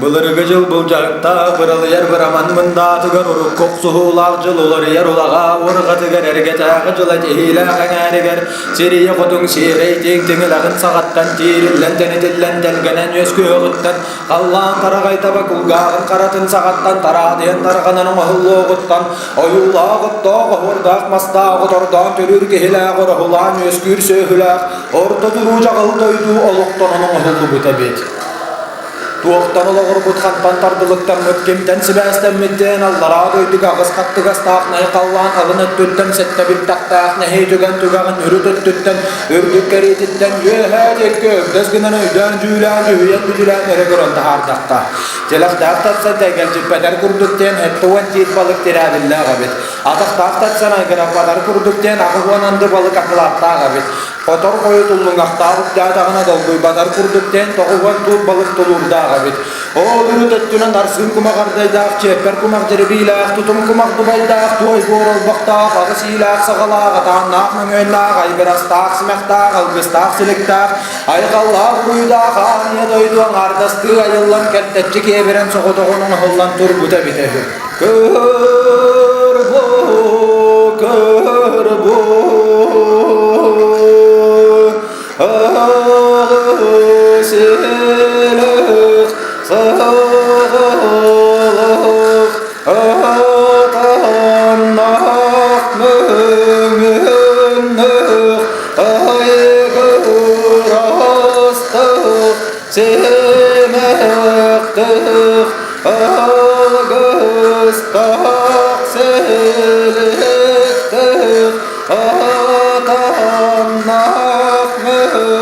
Bulurgu jıl bulcakta bırıl yer bıraman mında tıgar uruk koksuhulak jıl olur yer ulağa urga tıgar ergetağı jıla cehile kanariger siriye kudun sirey ting tingilagın sağattan tirillen tenedillen telgenen yöskü öğütten kallan taragayta bakulgağın karatın sağattan taradiyen targananın ahullu oğuttan oyulla gıtta gahurdak masta gıtordan törür gehile gırahulan yöskür söhülak orta duruca gıl doydu oluktan onun ahullu bütebet. Tuoqtan olağır butkan pantardılıktan mötkemten sibästen midden allara doyduk ağız kattıgas tağnay qallan alın öttütten sette bir taqtaq nehi tügen tügağın ürü töttütten ürdük kerititten yühädek kögdesginen öydän jüylän jühyen büdülän ere gören tahardaqta jelaq daqtatsa tegel jibbeder kurdukten hettuan tit balık tiradilla gabit ataq taqtatsa aygara padar kurdukten aqıwanandı balık aqılatta gabit Kotor koyu tullungaqtaarut jaatagana dolguy badar kurdukten toquwan tuut balık tulurda gabit o duru töttünen darsın kumaqardaydaaq çepper kumaq jerebilaaq tutum kumaq dubaydaaq tuoy borol baqtaaq agısilaaq saqalaaq ataannaaq möngöllaaq ayberastaaq simaqtaaq algıstaaq siliktaaq ayqallaaq ruydaaq aaniya doyduan ardastı ayıllan kettetçi keberen soqotoqonun hollan turbuta bitehi körbo Ağısılık, sağlık, atanmak mümünlük, aygır astık, semektik, algıstak, seliktik, atanmak mümünlük,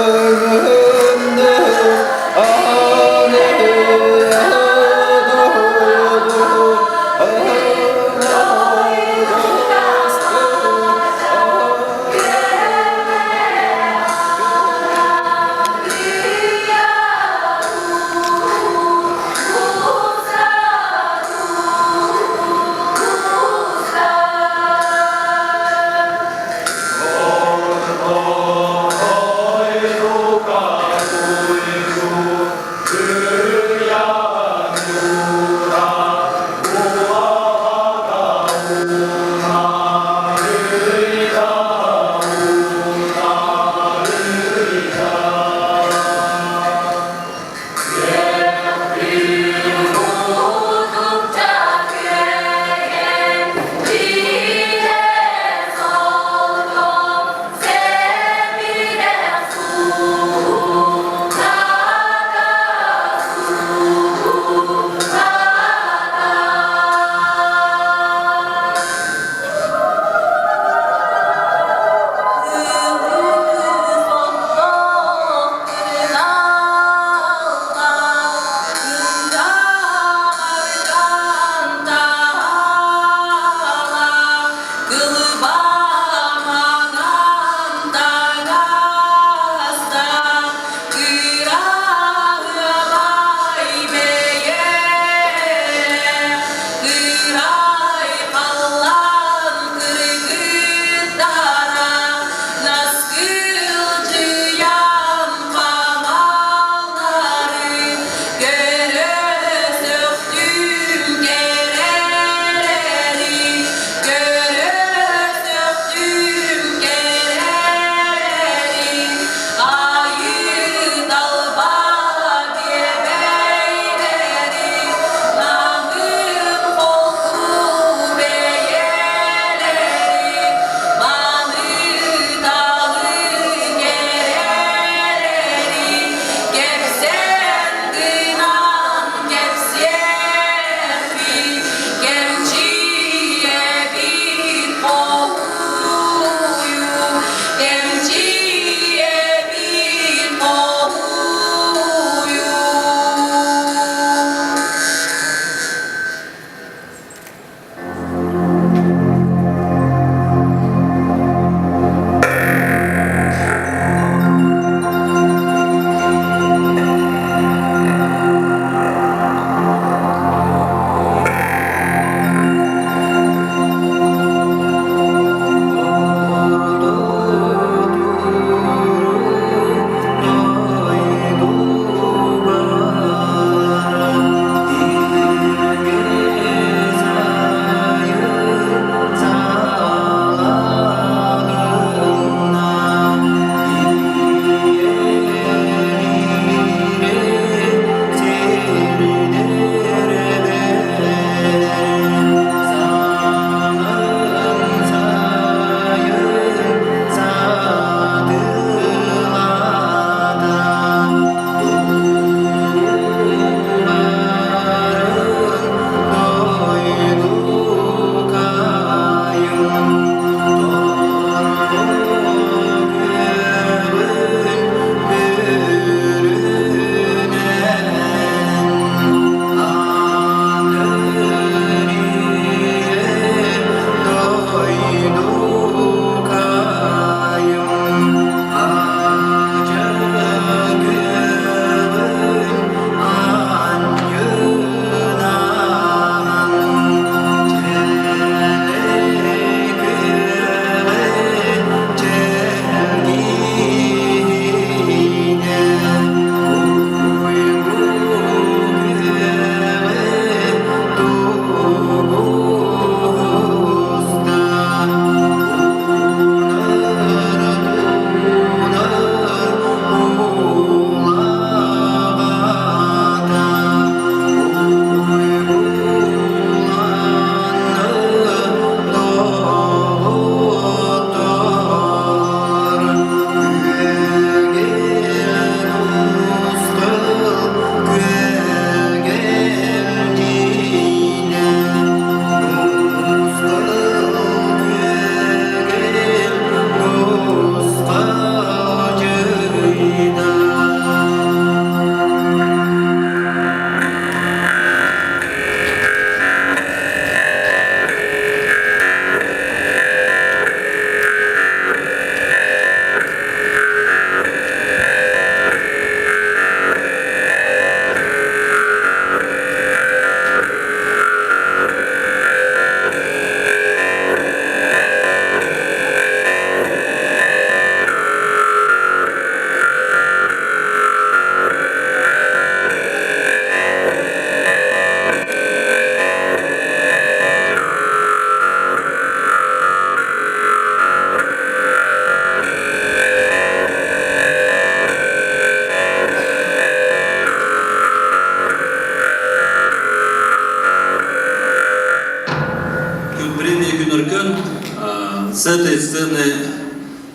цены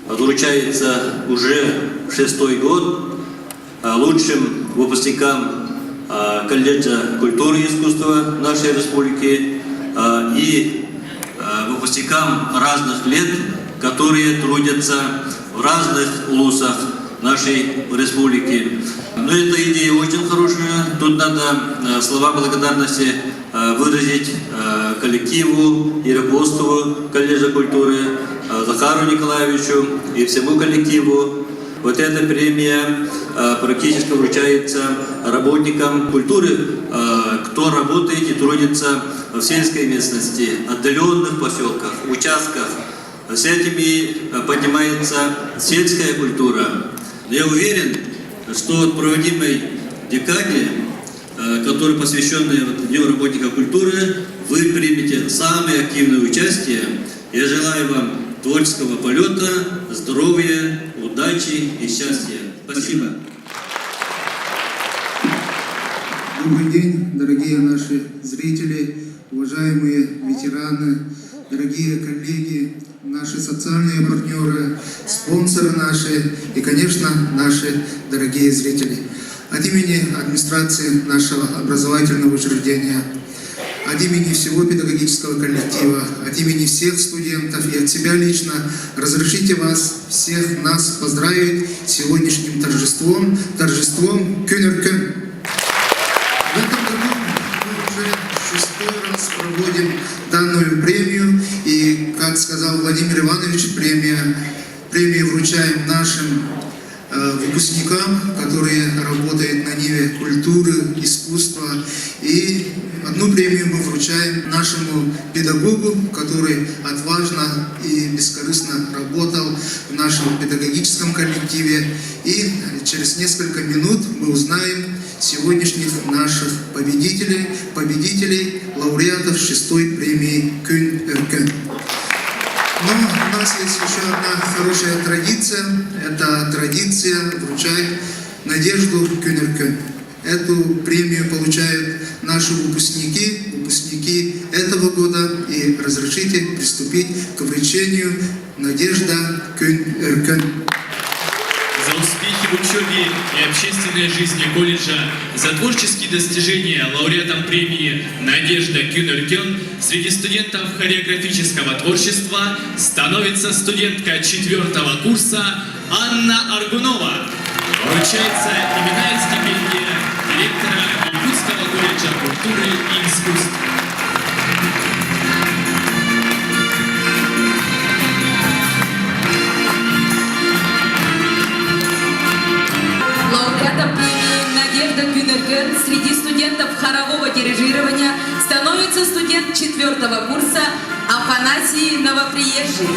вручается уже 6-й год лучшим выпускникам колледжа культуры и искусства нашей республики и выпускникам разных лет, которые трудятся в разных вузах нашей республики. Но эта идея очень хорошая. Тут надо слова благодарности выразить коллективу и руководству колледжа культуры, Захару Николаевичу и всему коллективу. Вот эта премия практически вручается работникам культуры, кто работает и трудится в сельской местности, отдаленных поселках, участках. С этими поднимается сельская культура. Я уверен, что от проводимой декаде, которая посвящена Дню работника культуры, вы примете самое активное участие. Я желаю вам творческого полета, здоровья, удачи и счастья. Спасибо. Добрый день, дорогие наши зрители, уважаемые ветераны, дорогие коллеги, наши социальные партнеры, спонсоры наши и, конечно, наши дорогие зрители. От имени администрации нашего образовательного учреждения, от имени всего педагогического коллектива, от имени всех студентов и от себя лично разрешите вас, всех нас поздравить с сегодняшним торжеством Күн-Өркөн. В этом году мы уже 6-й раз проводим данную премию, и, как сказал Владимир Иванович, премию вручаем нашим выпускникам, которые работают на ниве культуры, искусства. И одну премию мы вручаем нашему педагогу, который отважно и бескорыстно работал в нашем педагогическом коллективе. И через несколько минут мы узнаем сегодняшних наших победителей, лауреатов 6-й премии Күн-Өркөн. Но у нас есть еще одна хорошая традиция. Это традиция вручать Надежду Күн-Өркөн. Эту премию получают наши выпускники этого года. И разрешите приступить к вручению Надежда Күн-Өркөн. За успехи в учебе и общественной жизни колледжа, за творческие достижения лауреатом премии «Надежда Күн-Өркөн» среди студентов хореографического творчества становится студентка 4-го курса Анна Аргунова. Вручается именная стипендия директора Якутского колледжа культуры и искусств. Лауреатом премии «Надежда Күн-Өркөн» среди студентов хорового дирижирования становится студент 4-го курса Афанасий Новоприезжий.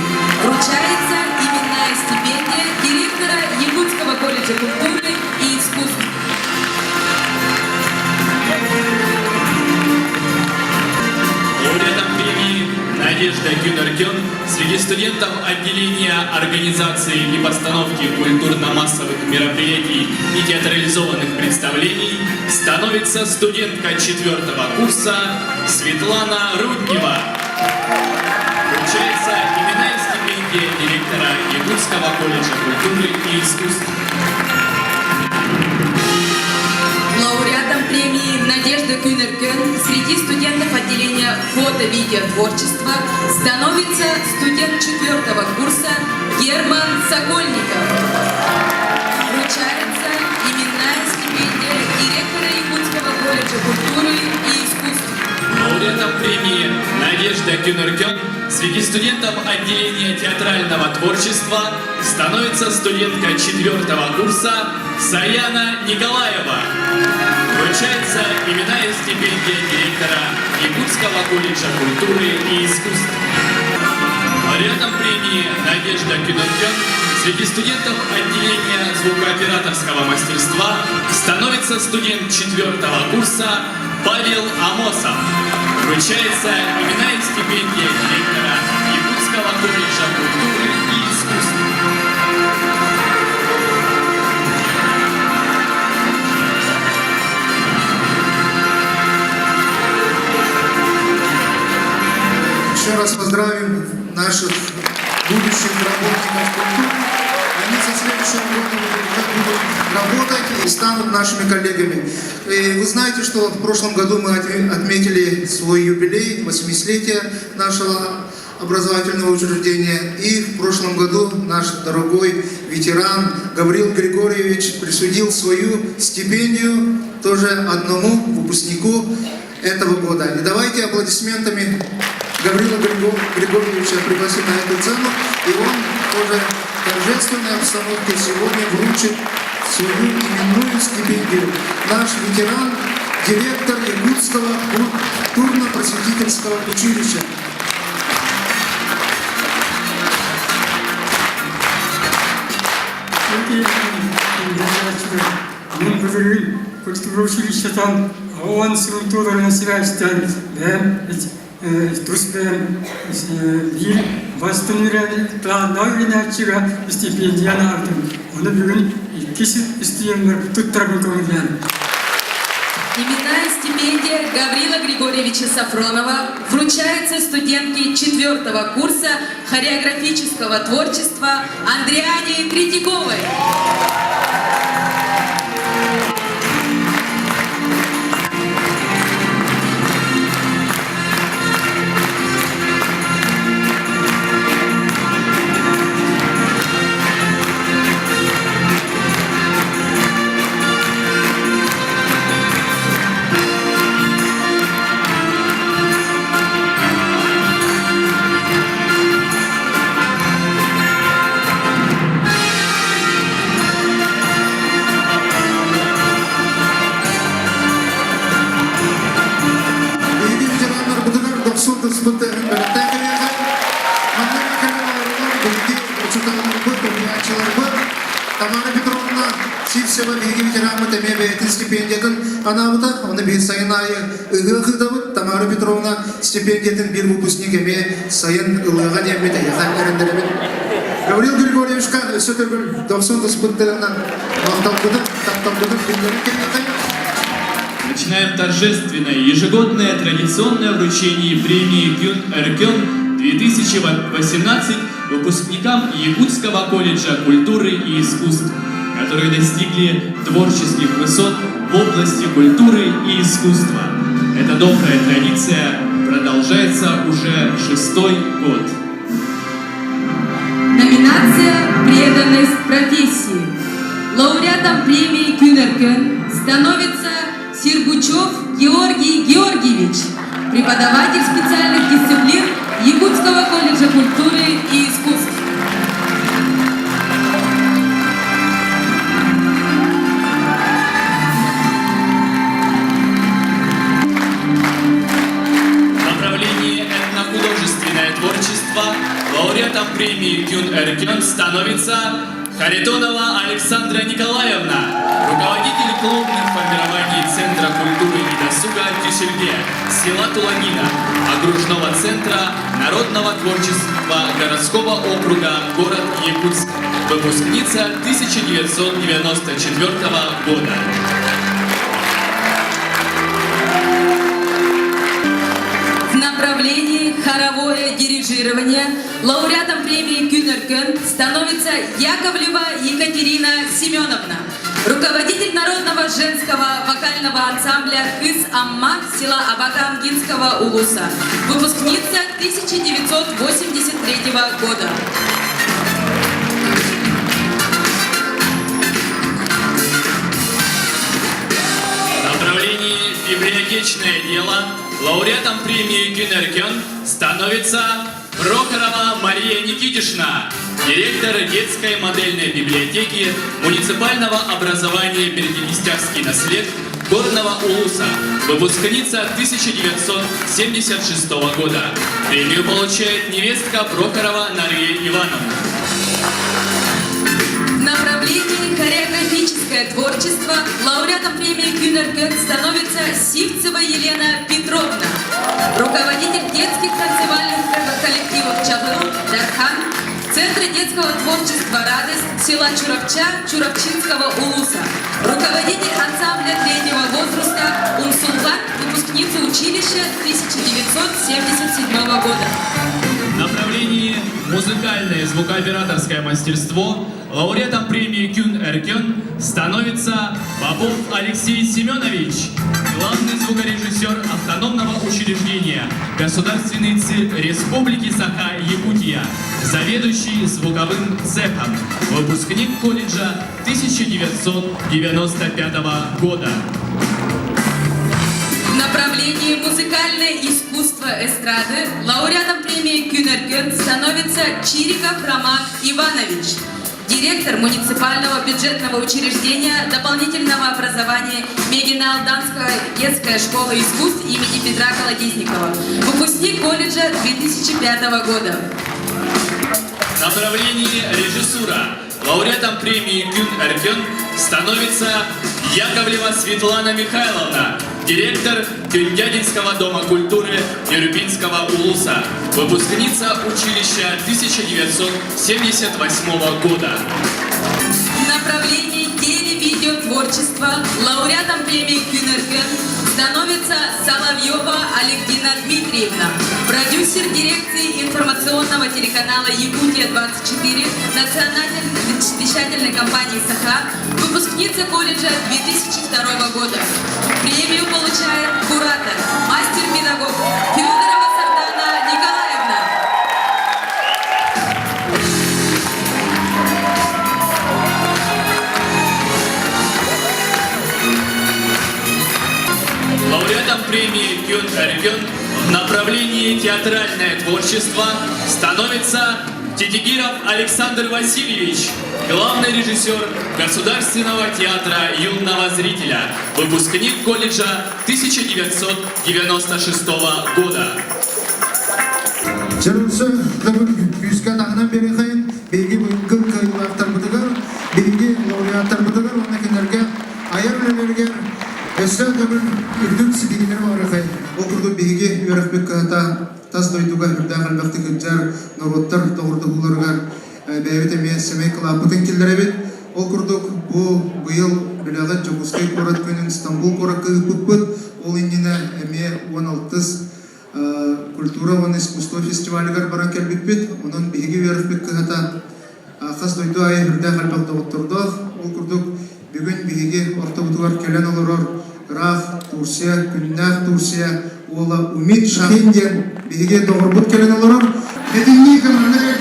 Вручается именная стипендия директора Якутского колледжа культуры и искусств. Лауреатом премии «Надежда Күн-Өркөн» среди студентов отделения организации и постановки культурно-массовых мероприятий и театрализованных представлений становится студентка 4-го курса Светлана Руднева. Вручается именная стипендия директора Якутского колледжа культуры и искусств. Лауреатом премии «Надежда Күн-Өркөн» среди студентов отделения фото-видеотворчества становится студент 4-го курса Герман Сокольников. Вручается именная стипендия директора Якутского колледжа культуры и искусств. Лауреатом премии «Надежда Күн-Өркөн» среди студентов отделения театрального творчества становится студентка 4-го курса Саяна Николаева. Вручается именная стипендия директора Якутского колледжа культуры и искусств. Лауреатом премии «Надежда Күн-Өркөн» среди студентов отделения звукооператорского мастерства становится студент 4-го курса Павел Амосов. Вручается именная стипендия директора Якутского колледжа культуры и искусств. Еще раз поздравим наших будущих следующем году будут работать и станут нашими коллегами. И вы знаете, что в прошлом году мы отметили свой юбилей, 80-летие нашего образовательного учреждения. И в прошлом году наш дорогой ветеран Гаврил Григорьевич присудил свою стипендию тоже одному выпускнику этого года. И давайте аплодисментами Гаврила Григорьевича пригласим на эту сцену, и он тоже в торжественной обстановке сегодня вручит свою именную стипендию. Наш ветеран, директор Якутского культурно-просветительского училища. Культурное училищетан он сырутурный связьтан, туспен бир бастыныры плановинячыга стипендияны артым. Оны бүгін кесі студенттер туттарбын көңілген. Именная стипендия Гаврила Григорьевича Сафронова вручается студентке 4-го курса хореографического творчества Андриане Третьяковой. Тамара Петровна, сивсева биги ветеранмы теме бейтин стипендиятын анабыта, оны бейт сайын айы ыгы-ыгыдабыт. Тамара Петровна стипендиятын бир выпускник эме сайын ылыга неммете яхан эрендеремет. Гаврил Григорьевичка сөтөргүл 90 пунктарынан тапталгыдып билдерин келмекай. Начинаем торжественное ежегодное традиционное вручение премии Кюн Эркён 2018 выпускникам Якутского колледжа культуры и искусств, которые достигли творческих высот в области культуры и искусства. Эта добрая традиция продолжается уже 6-й год. Номинация «Преданность профессии». Лауреатом премии Кюн Эркён становится Сергучев Георгий Георгиевич, преподаватель специальных дисциплин Якутского колледжа культуры и искусств. В направлении этнохудожественное творчество лауреатом премии Кюн Эркён становится Харитонова Александра Николаевна, руководитель клубных формирований Центра культуры и досуга Тюсельге, села Тулагина, окружного центра народного творчества городского округа город Якутск, выпускница 1994 года. В направлении хоровое дирижирование лауреатом премии Кюн Эркён становится Яковлева Екатерина Семеновна, руководитель народного женского вокального ансамбля «Кыз Амма» села Абакангинского улуса, выпускница 1983 года. В направлении библиотечное дело лауреатом премии Кюн Эркён становится Прохорова Мария Никитишна, директор детской модельной библиотеки муниципального образования Бердянистявский наслед горного улуса, выпускница 1976 года. Премию получает невестка Прохорова Нария Ивановна. В направлении хореографическое творчество лауреатом премии Кюн Эркён становится Сивцева Елена Петровна, руководитель детских танцевальных коллективов Чабыл, Дархан, Центра детского творчества «Радость» села Чурапча Чурапчинского улуса, руководитель ансамбля третьего возраста Умсулган, выпускница училища 1977 года. В направлении музыкальное звукооператорское мастерство лауреатом премии Эркён становится Попов Алексей Семенович, главный звукорежиссер автономного учреждения Государственный цирк Республики Саха-Якутия, заведующий звуковым цехом, выпускник колледжа 1995 года. В направлении музыкальное искусство эстрады лауреатом премии Күн Эркён становится Чириков Роман Иванович, директор муниципального бюджетного учреждения дополнительного образования Мегиналданская детская школа искусств имени Петра Колодезникова, выпускник колледжа 2005 года. В направлении режиссура лауреатом премии Күн Эркён становится Яковлева Светлана Михайловна, директор Кюндядинского дома культуры Ерюпинского улуса, выпускница училища 1978 года. В направлении телевидеотворчества лауреатом премии Күн Эркён становится Соловьева Алевтина Дмитриевна, продюсер дирекции информационного телеканала «Якутия-24» национальной вещательной компании «Саха», выпускница колледжа 2002 года. Премию получает куратор, мастер-педагог Федорова Сардана Николаевна. Лауреатом премии Күн Эркён в направлении театральное творчество становится Тетигиров Александр Васильевич, главный режиссер Государственного театра юного зрителя, выпускник колледжа 1996 года. Тас дойдуга хүрдәгән вакыт гыҗар новоттар тогырды булырган бәйбәте мен семей клабын килдерәбез. Ол курдук бу быел биләгәт Жогускай корат көнен Стамбул коракы күпкүт. Ол индине эме 16 культура ва искусство фестивальгар баран келбит. Онун биги вербек ката хас дойду ай хүрдәгән вакыт отырды. Ол курдук бүген биги ортобутугар келен олорор Граф Турсия, Күннәк Турсия, ола Умид Шахинден биге doğrubut келен олорор. Медени кемнәргә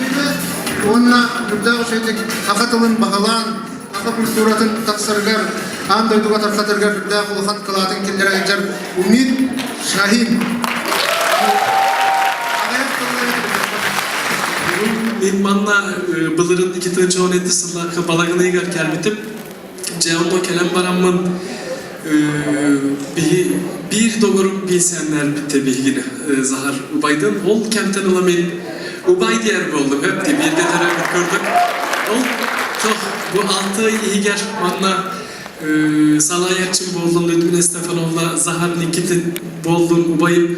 онна бүдә шәйтек хакатылын багалан, ака культуратын таксыргар, андай дуга таркатыргар бүдә кулхан кылатын килдерәҗәр Умид Шахин. Мен манна былырын 2017 сылларга балагына егер келбитип, жауndo келем бараммын. Bir doğru bilsenler bitti bilgini Zahar Ubay'dan. Ol kemten ola men Ubay diyer oldum. Hep de bir de tarafı gördük. Ol çok bu altı iyi ger manna salayetçim boldum Lütfün Estefanov'la Zahar Nikit'in boldum Ubay'ı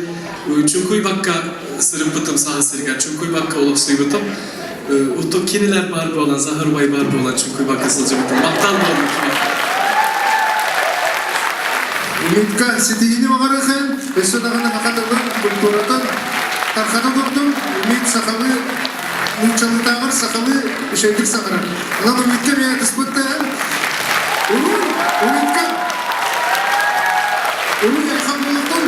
çünkü bakka sırıp bıtım saha sırgar. Çünkü bakka olup suyu bıtım. Utto kiniler var bu olan Zahar Ubay var bu olan çünkü bakka sılcı bıtım. Baktal boldum. Umidka sitigini bakarıken, besodağına hakatılır, kulturatan, tarkata durdum, umid sakalı, mülçalı tağır sakalı, şeylik sakalı. Ulan umidka bir kısmette, umidka, umid yakam bulundum.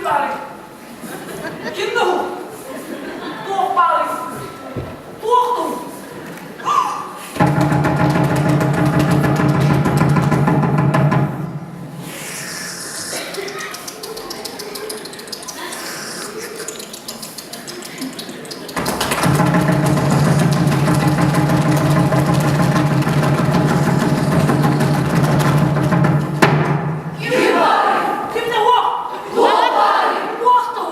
bari. Kimdi bu? Tuğuk bari. Tuğuktu. Kimdi bu? Tuğuk bari. Tuğuktu.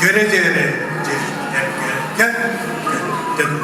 Cere cere, cere,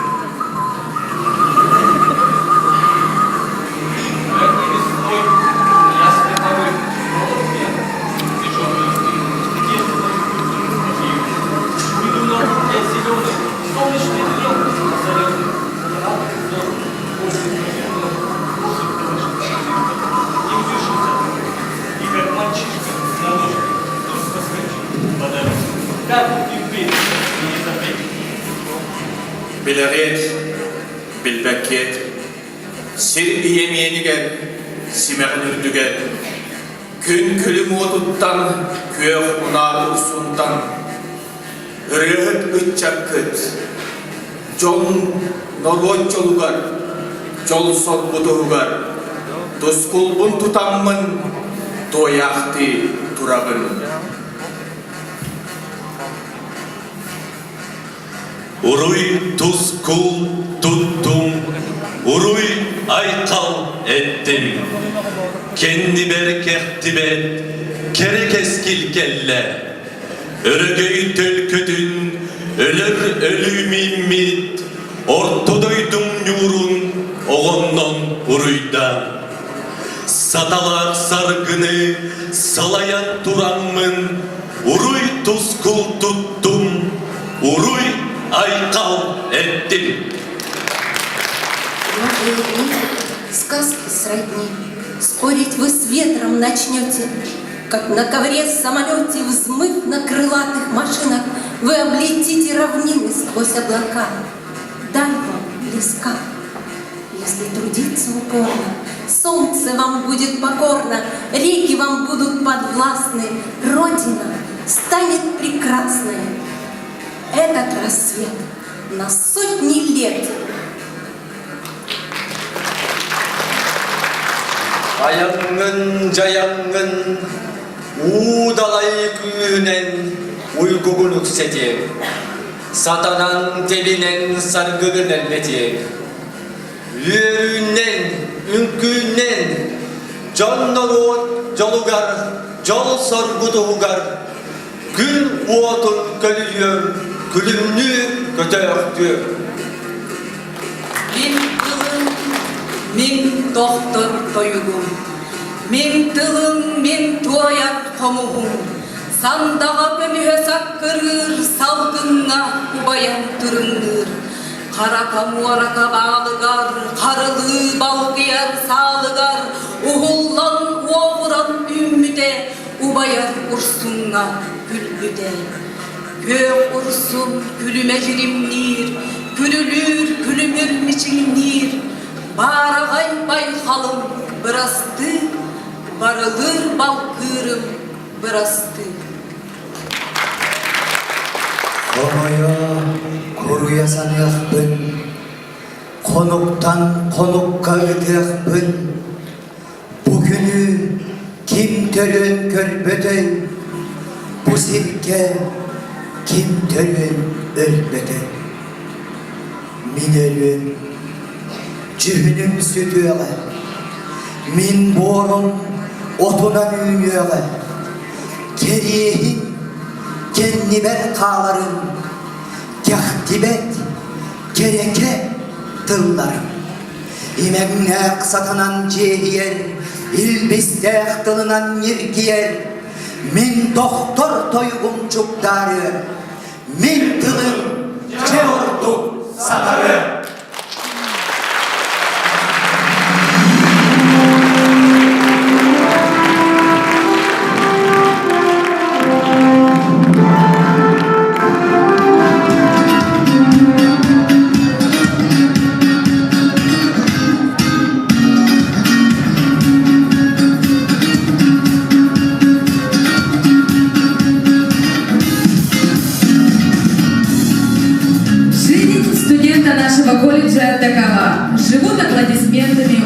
bilbekket, sir iyemiyenigen, simeğin ürdügen, gün külüm otuttan, kök unar ursundan, ırıhıt ıtçakıt, Jon norgoç yolugar, jol sorgudugar, duskulbun tutamın, doyaktı turabın. Uruy tuskul tuttum, uruy aykal ettim. Kendi berkehtibet, kerek eskil kelle. Örgöy tölködün, ölür ölümimit. Ortodoydum yurun, oğonnon uruydan. Satalar sargını, salayan turanmın. Uruy tuskul tuttum, uruy aykal ettim. Сказки сродни. Спорить вы с ветром начнете, как на ковре-самолете, взмыв на крылатых машинах, вы облетите равнины сквозь облака. Даль вам близка, если трудиться упорно. Солнце вам будет покорно, реки вам будут подвластны. Родина станет прекрасной. Этот рассвет на сотни лет. Ayangın cayangın uğdalay günen uygugun yüksecek. Satanan tebinen sargıgın elbecek. Yüründen, ünkünden, canlı jolugar, jol sorgudugar. Gül uotun kölüyüm, külümnü kötöktü. Min kılın, min doktor toyugum. Min tılın, min tuayat komuğum. Sandağa pömühe sakkırır, salgınna ubayan tırındır. Kara kamuaraka bağlıgar, karılı balgıyar sağlıgar. Uhullan uğuran ümmüde, ubayar ursunna gülbüde. Gök ursun gülüme cirimnir, gülülür gülümür miçinir. Baragay bayhalım bırastı, barılır balkırım bırastı. Konuya koruyasan yakbın, konuktan konukka ötekbın. Bugünü kim törün körpödün, bu sirke kim törün ölmeden. Min ölüm, cühünüm sütüye, min borun otuna ünüye. Kerihin kenniber kağların, kah tibet kereke tıllarım. İmemne kısatanan cehiyer, ilbiste kılınan yirgiyer. Min doktor toyugum çukdarı, min tılım ceordu satarı. Жизнь студента нашего колледжа такова. Живут аплодисментами,